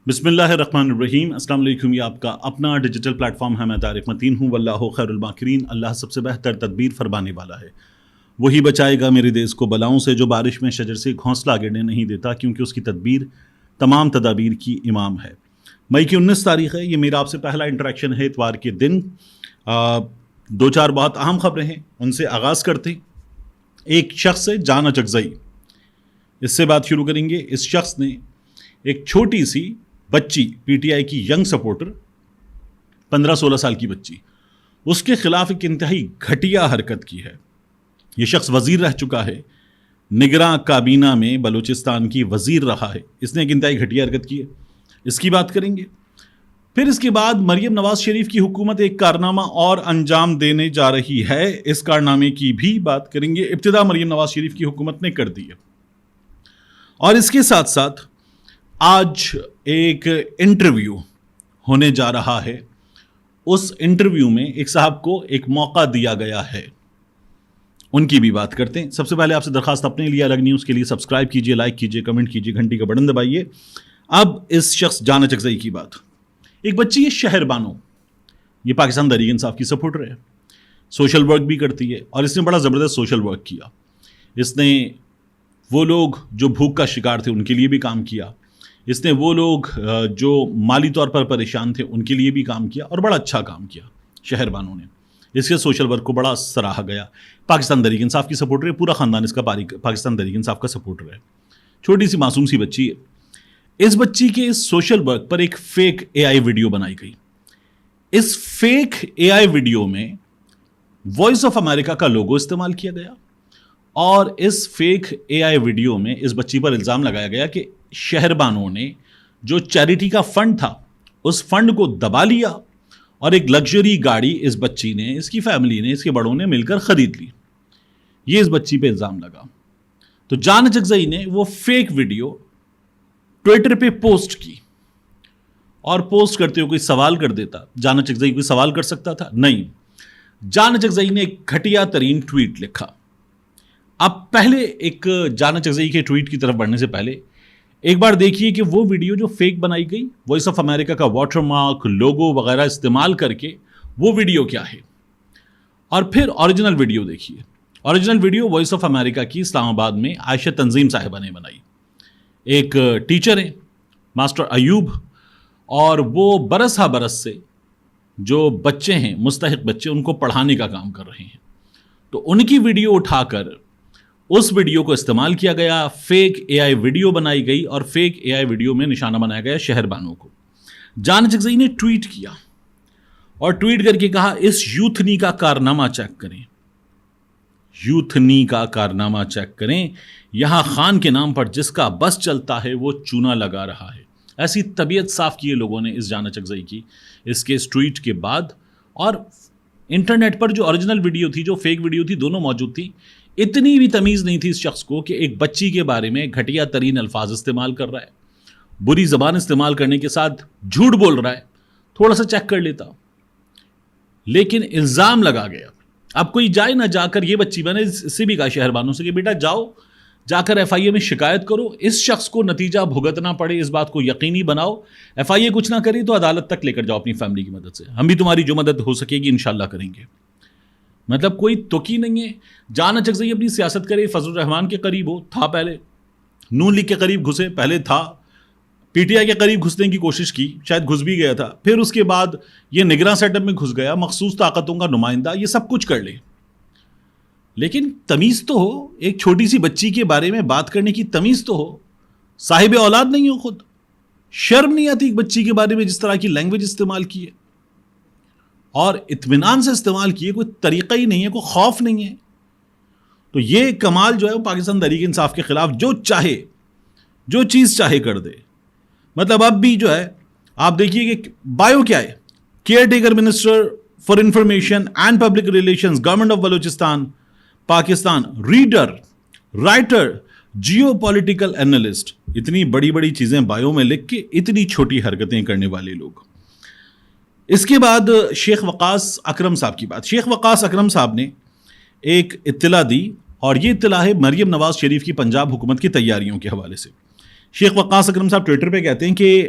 بسم اللہ الرحمن الرحیم. السلام علیکم. یہ آپ کا اپنا ڈیجیٹل پلیٹ فارم ہے. میں طارق متین ہوں. واللہ خیر الماکرین. اللہ سب سے بہتر تدبیر فرمانے والا ہے. وہی بچائے گا میرے دیس کو بلاؤں سے جو بارش میں شجر سے گھونسلہ گرنے نہیں دیتا، کیونکہ اس کی تدبیر تمام تدابیر کی امام ہے. مئی کی 19 تاریخ ہے. یہ میرا آپ سے پہلا انٹریکشن ہے اتوار کے دن. دو چار بہت اہم خبریں ہیں، ان سے آغاز کرتے ہیں. ایک شخص ہے جان اچکزئی، اس سے بات شروع کریں گے. اس شخص نے ایک چھوٹی سی بچی، پی ٹی آئی کی ینگ سپورٹر، 15-16 سال کی بچی، اس کے خلاف ایک انتہائی گھٹیا حرکت کی ہے. یہ شخص وزیر رہ چکا ہے، نگراں کابینہ میں بلوچستان کی وزیر رہا ہے. اس نے ایک انتہائی گھٹیا حرکت کی ہے، اس کی بات کریں گے. پھر اس کے بعد مریم نواز شریف کی حکومت ایک کارنامہ اور انجام دینے جا رہی ہے، اس کارنامے کی بھی بات کریں گے. ابتدا مریم نواز شریف کی حکومت نے کر دی ہے. اور اس کے ساتھ ساتھ آج ایک انٹرویو ہونے جا رہا ہے. اس انٹرویو میں ایک صاحب کو ایک موقع دیا گیا ہے، ان کی بھی بات کرتے ہیں. سب سے پہلے آپ سے درخواست اپنے لیے الگ نیوز کے لیے سبسکرائب کیجئے، لائک کیجئے، کمنٹ کیجئے، گھنٹی کا بٹن دبائیے. اب اس شخص جان اچکزئی کی بات. ایک بچی ہے شہر بانو، یہ پاکستان تحریک انصاف کی سپورٹر ہے، سوشل ورک بھی کرتی ہے، اور اس نے بڑا زبردست سوشل ورک کیا. اس نے وہ لوگ جو بھوک کا شکار تھے ان کے لیے بھی کام کیا. اس نے وہ لوگ جو مالی طور پر پریشان تھے ان کے لیے بھی کام کیا، اور بڑا اچھا کام کیا شہر بانو نے. اس کے سوشل ورک کو بڑا سراہا گیا. پاکستان تحریک انصاف کی سپورٹر ہے، پورا خاندان اس کا پاکستان تحریک انصاف کا سپورٹر ہے. چھوٹی سی معصوم سی بچی ہے. اس بچی کے اس سوشل ورک پر ایک فیک اے آئی ویڈیو بنائی گئی. اس فیک اے آئی ویڈیو میں وائس آف امریکہ کا لوگو استعمال کیا گیا، اور اس فیک اے آئی ویڈیو میں اس بچی پر الزام لگایا گیا کہ شہر بانو نے جو چیریٹی کا فنڈ تھا اس فنڈ کو دبا لیا، اور ایک لگژری گاڑی اس بچی نے، اس کی فیملی نے، اس کے بڑوں نے مل کر خرید لی. یہ اس بچی پہ الزام لگا. تو جان اچکزئی نے وہ فیک ویڈیو ٹویٹر پہ پوسٹ کی، اور پوسٹ کرتے ہوئے کوئی سوال کر دیتا. جان اچکزئی کوئی سوال کر سکتا تھا؟ نہیں. جان اچکزئی نے ایک گھٹیا ترین ٹویٹ لکھا. اب پہلے ایک جان اچکزئی کے ٹویٹ کی طرف بڑھنے سے پہلے ایک بار دیکھیے کہ وہ ویڈیو جو فیک بنائی گئی، وائس آف امریکہ کا واٹر مارک، لوگو وغیرہ استعمال کر کے، وہ ویڈیو کیا ہے. اور پھر اوریجنل ویڈیو دیکھیے. Original video voice of America کی اسلام آباد میں عائشہ تنظیم صاحبہ نے بنائی. ایک ٹیچر ہیں ماسٹر ایوب، اور وہ برس ہا برس سے جو بچے ہیں، مستحق بچے، ان کو پڑھانے کا کام کر رہے ہیں. تو ان کی ویڈیو اٹھا کر اس ویڈیو کو استعمال کیا گیا، فیک اے آئی ویڈیو بنائی گئی، اور فیک اے آئی ویڈیو میں نشانہ بنایا گیا شہر بانو کو. جان اچکزئی نے ٹویٹ کیا، اور ٹویٹ کر کے کہا اس یوتھنی کا کارنامہ چیک کریں، یوتھنی کا کارنامہ چیک کریں. یہاں خان کے نام پر جس کا بس چلتا ہے وہ چونا لگا رہا ہے. ایسی طبیعت صاف کی ہے لوگوں نے اس جان اچکزئی کی اس کے اس ٹویٹ کے بعد. اور انٹرنیٹ پر جو اوریجنل ویڈیو تھی، جو فیک ویڈیو تھی، دونوں موجود تھی. اتنی بھی تمیز نہیں تھی اس شخص کو کہ ایک بچی کے بارے میں گھٹیا ترین الفاظ استعمال کر رہا ہے، بری زبان استعمال کرنے کے ساتھ جھوٹ بول رہا ہے. تھوڑا سا چیک کر لیتا. لیکن الزام لگا گیا. اب کوئی جائے نہ، جا کر، یہ بچی، میں نے اس سے بھی کہا شہر بانو سے کہ بیٹا جاؤ، جا کر ایف آئی اے میں شکایت کرو. اس شخص کو نتیجہ بھگتنا پڑے، اس بات کو یقینی بناؤ. ایف آئی اے کچھ نہ کرے تو عدالت تک لے کر جاؤ اپنی فیملی کی مدد سے. ہم بھی تمہاری جو مدد ہو سکے گی انشاءاللہ کریں گے. مطلب کوئی توکی نہیں ہے. جان اچکزئی اپنی سیاست کرے، فضل الرحمان کے قریب ہو، تھا پہلے، نون لیگ کے قریب گھسے، پہلے تھا، پی ٹی آئی کے قریب گھسنے کی کوشش کی، شاید گھس بھی گیا تھا، پھر اس کے بعد یہ نگراں سیٹ اپ میں گھس گیا، مخصوص طاقتوں کا نمائندہ، یہ سب کچھ کر لے. لیکن تمیز تو ہو. ایک چھوٹی سی بچی کے بارے میں بات کرنے کی تمیز تو ہو. صاحب اولاد نہیں ہو خود. شرم نہیں آتی ایک بچی کے بارے میں جس طرح کی لینگویج استعمال کی ہے، اور اطمینان سے استعمال کیے. کوئی طریقہ ہی نہیں ہے، کوئی خوف نہیں ہے. تو یہ کمال جو ہے وہ پاکستان تحریک انصاف کے خلاف جو چاہے، جو چیز چاہے کر دے. مطلب اب بھی جو ہے آپ دیکھیے کہ بایو کیا ہے، caretaker minister for information and public relations, government of Balochistan Pakistan, reader, writer, geopolitical analyst. اتنی بڑی بڑی چیزیں بایو میں لکھ کے اتنی چھوٹی حرکتیں کرنے والے لوگ. اس کے بعد شیخ وقاص اکرم صاحب کی بات. شیخ وقاص اکرم صاحب نے ایک اطلاع دی، اور یہ اطلاع ہے مریم نواز شریف کی پنجاب حکومت کی تیاریوں کے حوالے سے. شیخ وقاص اکرم صاحب ٹویٹر پہ کہتے ہیں کہ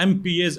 MPs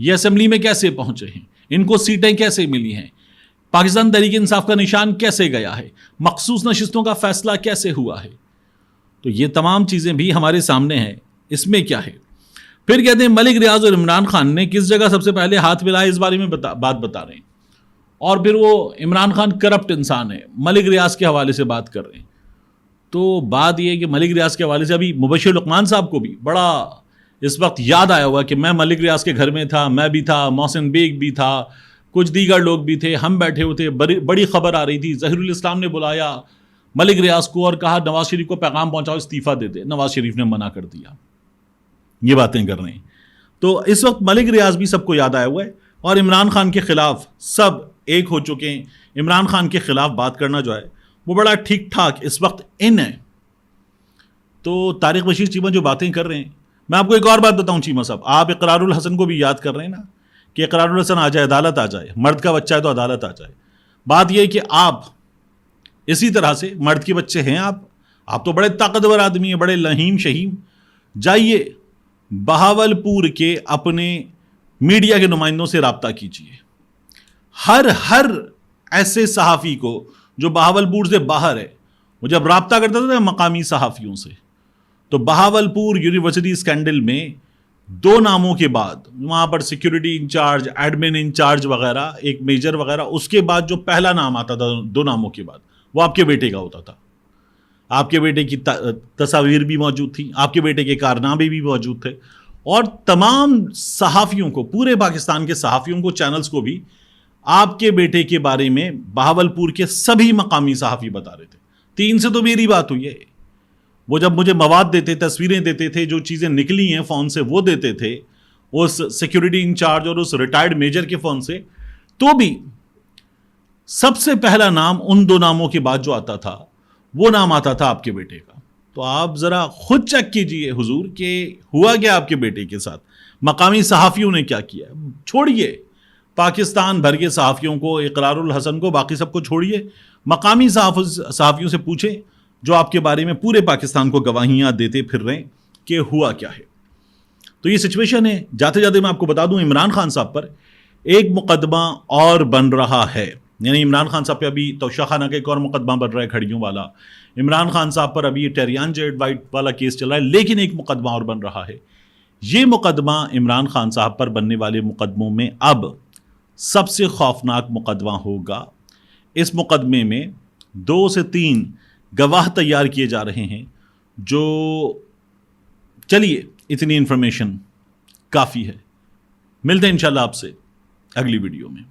یہ اسمبلی میں کیسے پہنچے ہیں, ان کو سیٹیں کیسے ملی ہیں, پاکستان تحریک انصاف کا نشان کیسے گیا ہے, مخصوص نشستوں کا فیصلہ کیسے ہوا ہے. تو یہ تمام چیزیں بھی ہمارے سامنے ہیں. اس میں کیا ہے؟ پھر کہتے ہیں ملک ریاض اور عمران خان نے کس جگہ سب سے پہلے ہاتھ ملایا, اس بارے میں بات بتا رہے ہیں. اور پھر وہ عمران خان کرپٹ انسان ہے, ملک ریاض کے حوالے سے بات کر رہے ہیں. تو بات یہ ہے کہ ملک ریاض کے حوالے سے ابھی مبشر لقمان صاحب کو بھی بڑا اس وقت یاد آیا ہوا کہ میں ملک ریاض کے گھر میں تھا, میں بھی تھا, محسن بیگ بھی تھا, کچھ دیگر لوگ بھی تھے, ہم بیٹھے ہوئے تھے, بڑی خبر آ رہی تھی, ظہیر الاسلام نے بلایا ملک ریاض کو اور کہا نواز شریف کو پیغام پہنچاؤ استعفیٰ دے دے. نواز شریف نے منع کر دیا. یہ باتیں کر رہے ہیں. تو اس وقت ملک ریاض بھی سب کو یاد آیا ہوا ہے, اور عمران خان کے خلاف سب ایک ہو چکے ہیں. عمران خان کے خلاف بات کرنا جو ہے وہ بڑا ٹھیک ٹھاک اس وقت ان ہے. تو طارق بشیر چیمہ جو باتیں کر رہے ہیں, میں آپ کو ایک اور بات بتاؤں چیمہ صاحب, آپ اقرار الحسن کو بھی یاد کر رہے ہیں نا کہ اقرار الحسن آ جائے, عدالت آ جائے, مرد کا بچہ ہے تو عدالت آ جائے. بات یہ ہے کہ آپ اسی طرح سے مرد کے بچے ہیں, آپ تو بڑے طاقتور آدمی ہیں, بڑے لہیم شہیم. جائیے بہاولپور کے اپنے میڈیا کے نمائندوں سے رابطہ کیجیے. ہر ایسے صحافی کو جو بہاولپور سے باہر ہے, وہ جب رابطہ کرتا تھا مقامی صحافیوں سے, تو بہاولپور یونیورسٹی اسکینڈل میں 2 ناموں کے بعد, وہاں پر سیکیورٹی انچارج, ایڈمن انچارج وغیرہ, ایک میجر وغیرہ, اس کے بعد جو پہلا نام آتا تھا 2 ناموں کے بعد, وہ آپ کے بیٹے کا ہوتا تھا. آپ کے بیٹے کی تصاویر بھی موجود تھیں, آپ کے بیٹے کے کارنامے بھی موجود تھے, اور تمام صحافیوں کو, پورے پاکستان کے صحافیوں کو, چینلز کو بھی آپ کے بیٹے کے بارے میں بہاولپور کے سبھی مقامی صحافی بتا رہے تھے. 3 سے تو میری بات ہوئی ہے. وہ جب مجھے مواد دیتے, تصویریں دیتے تھے, جو چیزیں نکلی ہیں فون سے وہ دیتے تھے, اس سیکیورٹی انچارج اور اس ریٹائرڈ میجر کے فون سے, تو بھی سب سے پہلا نام ان 2 ناموں کے بعد جو آتا تھا وہ نام آتا تھا آپ کے بیٹے کا. تو آپ ذرا خود چیک کیجئے حضور کہ ہوا کیا آپ کے بیٹے کے ساتھ, مقامی صحافیوں نے کیا کیا. چھوڑیے پاکستان بھر کے صحافیوں کو, اقرار الحسن کو, باقی سب کو چھوڑیے, مقامی صحافیوں سے پوچھیں جو آپ کے بارے میں پورے پاکستان کو گواہیاں دیتے پھر رہے ہیں کہ ہوا کیا ہے. تو یہ سچویشن ہے. جاتے جاتے میں آپ کو بتا دوں, عمران خان صاحب پر ایک مقدمہ اور بن رہا ہے. یعنی عمران خان صاحب پہ ابھی توشہ خانہ کا ایک اور مقدمہ بن رہا ہے, کھڑیوں والا. عمران خان صاحب پر ابھی ٹیریان جیڈ وائٹ والا کیس چل رہا ہے, لیکن ایک مقدمہ اور بن رہا ہے. یہ مقدمہ عمران خان صاحب پر بننے والے مقدموں میں اب سب سے خوفناک مقدمہ ہوگا. اس مقدمے میں 2 سے 3 گواہ تیار کیے جا رہے ہیں. جو چلیے اتنی انفارمیشن کافی ہے. ملتے ہیں انشاءاللہ آپ سے اگلی ویڈیو میں.